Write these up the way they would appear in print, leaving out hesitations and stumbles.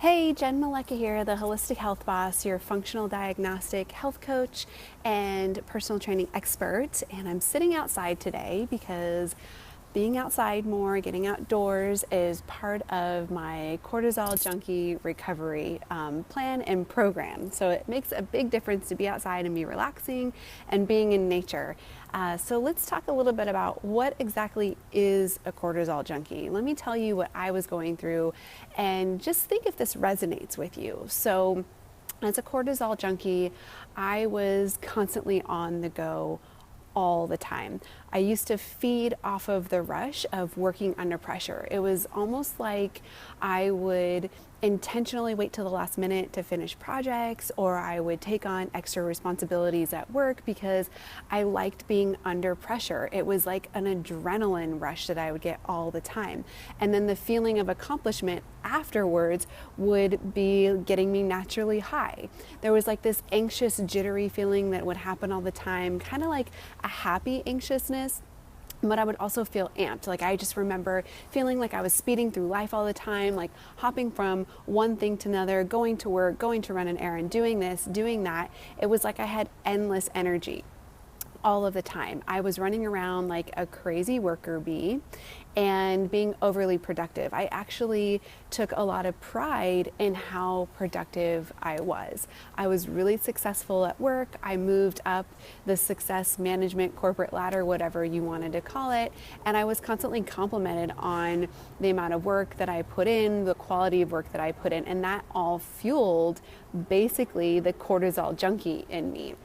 Hey, Jen Maleka here, the Holistic Health Boss, your functional diagnostic health coach and personal training expert. And I'm sitting outside today because being outside more, getting outdoors is part of my cortisol junkie recovery plan and program. So it makes a big difference to be outside and be relaxing and being in nature. So let's talk a little bit about what exactly is a cortisol junkie. Let me tell you what I was going through and just think if this resonates with you. So as a cortisol junkie, I was constantly on the go all the time. I used to feed off of the rush of working under pressure. It was almost like I would intentionally wait till the last minute to finish projects, or I would take on extra responsibilities at work because I liked being under pressure. It was like an adrenaline rush that I would get all the time. And then the feeling of accomplishment afterwards would be getting me naturally high. There was like this anxious, jittery feeling that would happen all the time, kind of like a happy anxiousness, but I would also feel amped. Like I just remember feeling like I was speeding through life all the time, like hopping from one thing to another, going to work, going to run an errand, doing this, doing that. It was like I had endless energy all of the time. I was running around like a crazy worker bee and being overly productive. I actually took a lot of pride in how productive I was. I was really successful at work. I moved up the success management corporate ladder, whatever you wanted to call it, and I was constantly complimented on the amount of work that I put in, the quality of work that I put in, and that all fueled basically the cortisol junkie in me.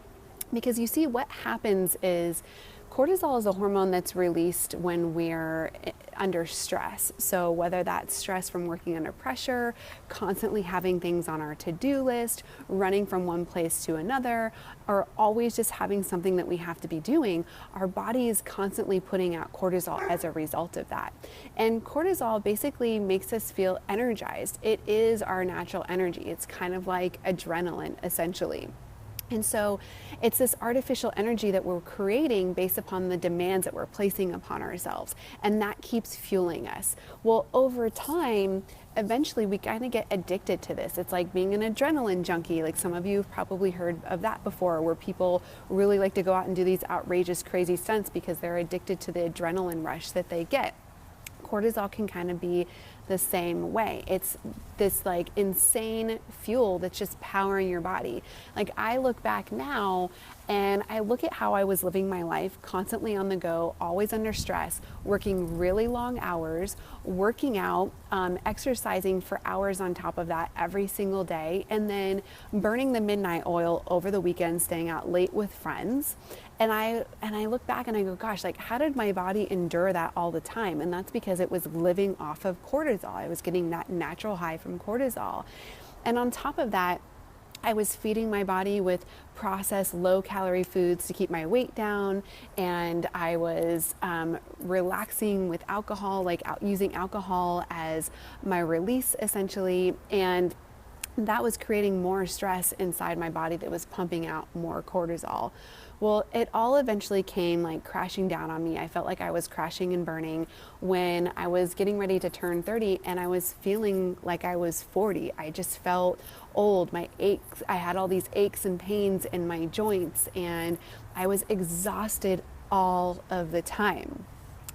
Because you see, what happens is cortisol is a hormone that's released when we're under stress. So whether that's stress from working under pressure, constantly having things on our to-do list, running from one place to another, or always just having something that we have to be doing, our body is constantly putting out cortisol as a result of that. And cortisol basically makes us feel energized. It is our natural energy. It's kind of like adrenaline, essentially. And so it's this artificial energy that we're creating based upon the demands that we're placing upon ourselves. And that keeps fueling us. Well, over time, eventually we kind of get addicted to this. It's like being an adrenaline junkie. Like some of you have probably heard of that before, where people really like to go out and do these outrageous, crazy stunts because they're addicted to the adrenaline rush that they get. Cortisol can kind of be the same way. It's this like insane fuel that's just powering your body. Like I look back now and I look at how I was living my life, constantly on the go, always under stress, working really long hours, working out, exercising for hours on top of that every single day, and then burning the midnight oil over the weekend, staying out late with friends. And I look back and I go, gosh, like how did my body endure that all the time? And that's because it was living off of cortisol. I was getting that natural high from cortisol. And on top of that, I was feeding my body with processed low-calorie foods to keep my weight down, and I was relaxing with alcohol, like using alcohol as my release essentially, and that was creating more stress inside my body that was pumping out more cortisol. Well, it all eventually came like crashing down on me. I felt like I was crashing and burning when I was getting ready to turn 30 and I was feeling like I was 40. I just felt old. My aches, I had all these aches and pains in my joints, and I was exhausted all of the time.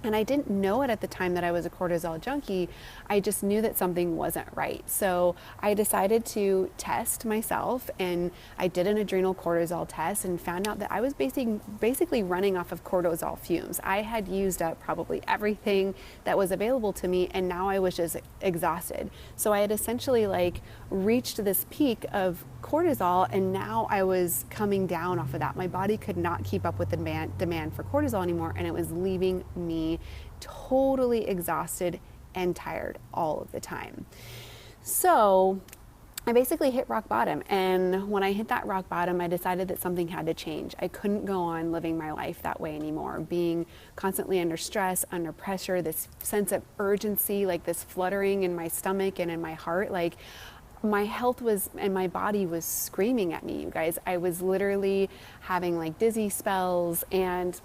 And I didn't know it at the time that I was a cortisol junkie. I just knew that something wasn't right. So I decided to test myself, and I did an adrenal cortisol test and found out that I was basically running off of cortisol fumes. I had used up probably everything that was available to me, and now I was just exhausted. So I had essentially like reached this peak of cortisol, and now I was coming down off of that. My body could not keep up with the demand for cortisol anymore, and it was leaving me totally exhausted and tired all of the time. So I basically hit rock bottom, and when I hit that rock bottom, I decided that something had to change. I couldn't go on living my life that way anymore, being constantly under stress, under pressure, this sense of urgency, like this fluttering in my stomach and in my heart. Like my health was, and my body was screaming at me, you guys. I was literally having like dizzy spells, and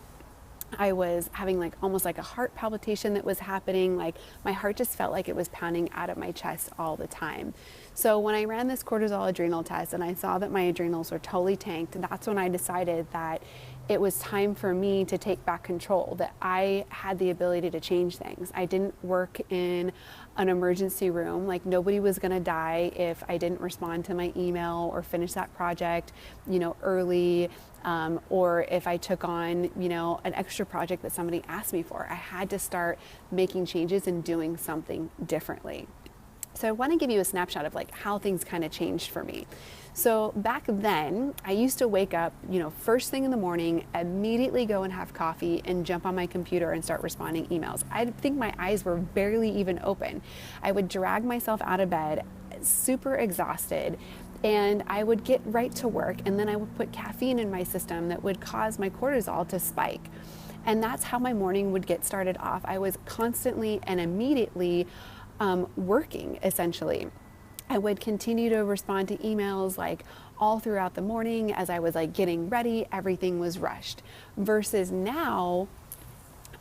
I was having like almost like a heart palpitation that was happening. Like my heart just felt like it was pounding out of my chest all the time. So when I ran this cortisol adrenal test and I saw that my adrenals were totally tanked, that's when I decided that it was time for me to take back control, that I had the ability to change things. I didn't work in an emergency room. Like nobody was going to die if I didn't respond to my email or finish that project, early, or if I took on, an extra project that somebody asked me for. I had to start making changes and doing something differently. So I want to give you a snapshot of like how things kind of changed for me. So back then, I used to wake up, first thing in the morning, immediately go and have coffee and jump on my computer and start responding emails. I think my eyes were barely even open. I would drag myself out of bed, super exhausted, and I would get right to work, and then I would put caffeine in my system that would cause my cortisol to spike. And that's how my morning would get started off. I was constantly and immediately working, essentially. I would continue to respond to emails like all throughout the morning as I was like getting ready. Everything was rushed. Versus now,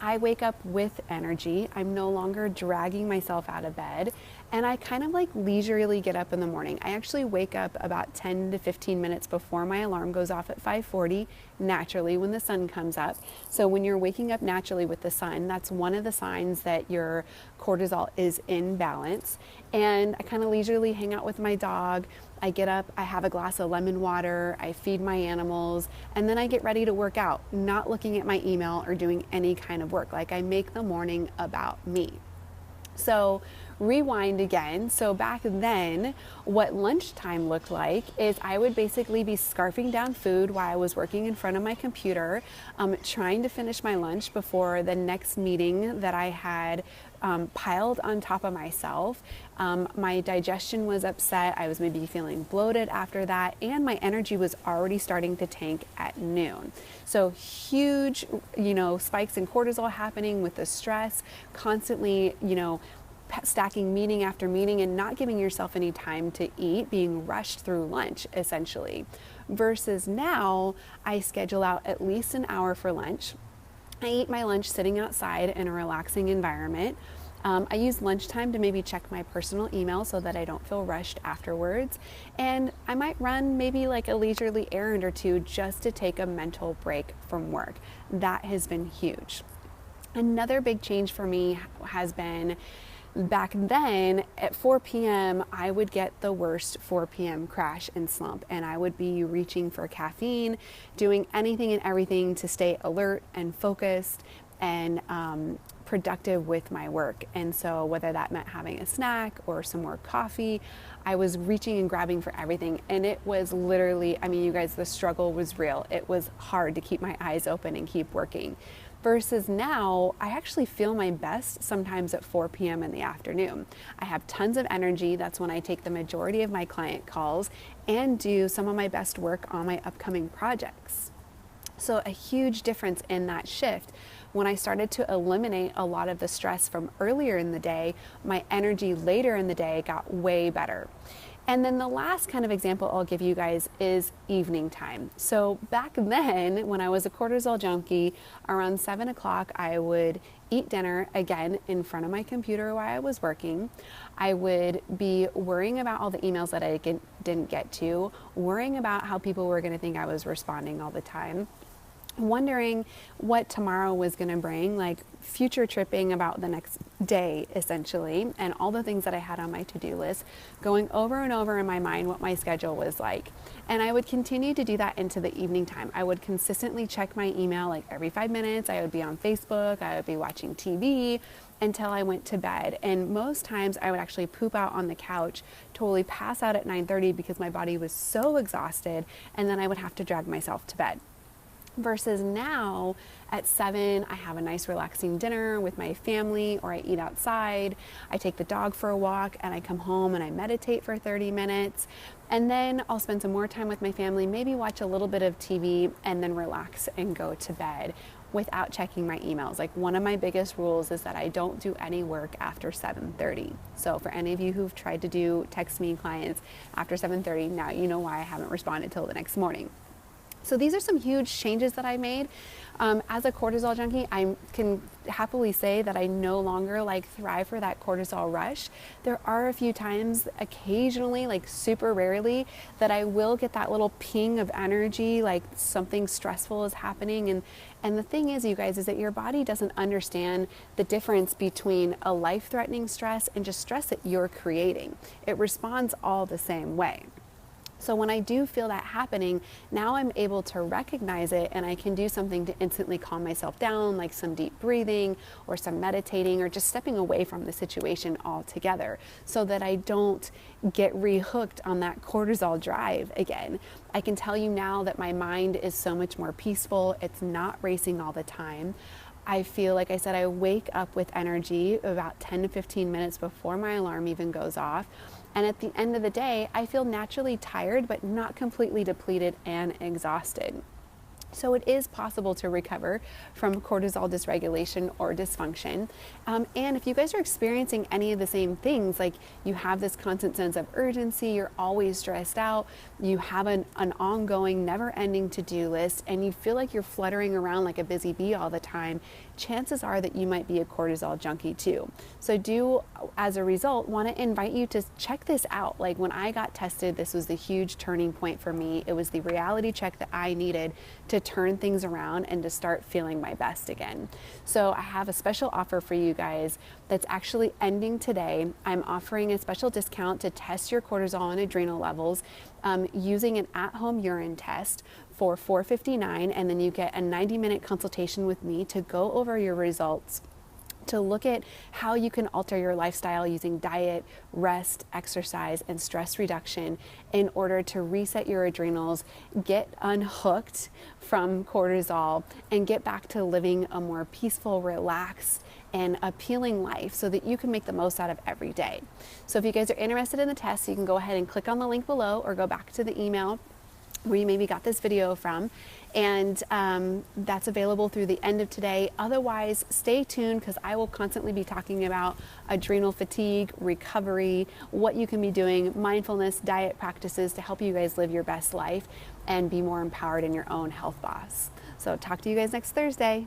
I wake up with energy. I'm no longer dragging myself out of bed, and I kind of like leisurely get up in the morning. I actually wake up about 10 to 15 minutes before my alarm goes off at 5:40, naturally when the sun comes up. So when you're waking up naturally with the sun, that's one of the signs that your cortisol is in balance. And I kind of leisurely hang out with my dog. I get up, I have a glass of lemon water, I feed my animals, and then I get ready to work out, not looking at my email or doing any kind of work. Like I make the morning about me. So rewind again. So back then, what lunchtime looked like is I would basically be scarfing down food while I was working in front of my computer, trying to finish my lunch before the next meeting that I had piled on top of myself. My digestion was upset. I was maybe feeling bloated after that, and my energy was already starting to tank at noon. So huge, spikes in cortisol happening with the stress, constantly, stacking meeting after meeting and not giving yourself any time to eat, being rushed through lunch, essentially. Versus now, I schedule out at least an hour for lunch. I eat my lunch sitting outside in a relaxing environment. I use lunchtime to maybe check my personal email so that I don't feel rushed afterwards. And I might run maybe like a leisurely errand or two just to take a mental break from work. That has been huge. Another big change for me has been back then at 4 p.m., I would get the worst 4 p.m. crash and slump, and I would be reaching for caffeine, doing anything and everything to stay alert and focused and productive with my work. And so whether that meant having a snack or some more coffee, I was reaching and grabbing for everything. And it was literally, you guys, the struggle was real. It was hard to keep my eyes open and keep working. Versus now, I actually feel my best sometimes at 4 p.m. in the afternoon. I have tons of energy. That's when I take the majority of my client calls and do some of my best work on my upcoming projects. So a huge difference in that shift. When I started to eliminate a lot of the stress from earlier in the day, my energy later in the day got way better. And then the last kind of example I'll give you guys is evening time. So back then, when I was a cortisol junkie, around 7 o'clock, I would eat dinner again in front of my computer while I was working. I would be worrying about all the emails that I didn't get to, worrying about how people were going to think I was responding all the time, wondering what tomorrow was going to bring, like future tripping about the next day, essentially, and all the things that I had on my to-do list, going over and over in my mind what my schedule was like. And I would continue to do that into the evening time. I would consistently check my email like every 5 minutes. I would be on Facebook, I would be watching TV until I went to bed. And most times I would actually poop out on the couch, totally pass out at 9:30 because my body was so exhausted, and then I would have to drag myself to bed. Versus now at 7, I have a nice relaxing dinner with my family, or I eat outside, I take the dog for a walk, and I come home and I meditate for 30 minutes. And then I'll spend some more time with my family, maybe watch a little bit of TV, and then relax and go to bed without checking my emails. Like one of my biggest rules is that I don't do any work after 7:30. So for any of you who've tried to do text me clients after 7:30, now you know why I haven't responded till the next morning. So these are some huge changes that I made. As a cortisol junkie, I can happily say that I no longer thrive for that cortisol rush. There are a few times, occasionally, super rarely, that I will get that little ping of energy, like something stressful is happening. And the thing is, you guys, is that your body doesn't understand the difference between a life-threatening stress and just stress that you're creating. It responds all the same way. So when I do feel that happening, now I'm able to recognize it, and I can do something to instantly calm myself down, like some deep breathing or some meditating or just stepping away from the situation altogether, so that I don't get rehooked on that cortisol drive again. I can tell you now that my mind is so much more peaceful. It's not racing all the time. I feel, like I said, I wake up with energy about 10 to 15 minutes before my alarm even goes off. And at the end of the day, I feel naturally tired, but not completely depleted and exhausted. So it is possible to recover from cortisol dysregulation or dysfunction. And if you guys are experiencing any of the same things, like you have this constant sense of urgency, you're always stressed out, you have an ongoing, never-ending to-do list, and you feel like you're fluttering around like a busy bee all the time, chances are that you might be a cortisol junkie too. So do, as a result, want to invite you to check this out. Like when I got tested, this was the huge turning point for me. It was the reality check that I needed to turn things around and to start feeling my best again. So I have a special offer for you guys that's actually ending today. I'm offering a special discount to test your cortisol and adrenal levels using an at-home urine test for $459, and then you get a 90-minute consultation with me to go over your results, to look at how you can alter your lifestyle using diet, rest, exercise, and stress reduction in order to reset your adrenals, get unhooked from cortisol, and get back to living a more peaceful, relaxed, and appealing life so that you can make the most out of every day. So if you guys are interested in the test, you can go ahead and click on the link below or go back to the email where you maybe got this video from, and that's available through the end of today. Otherwise, stay tuned, because I will constantly be talking about adrenal fatigue, recovery, what you can be doing, mindfulness, diet practices to help you guys live your best life and be more empowered in your own health boss. So talk to you guys next Thursday.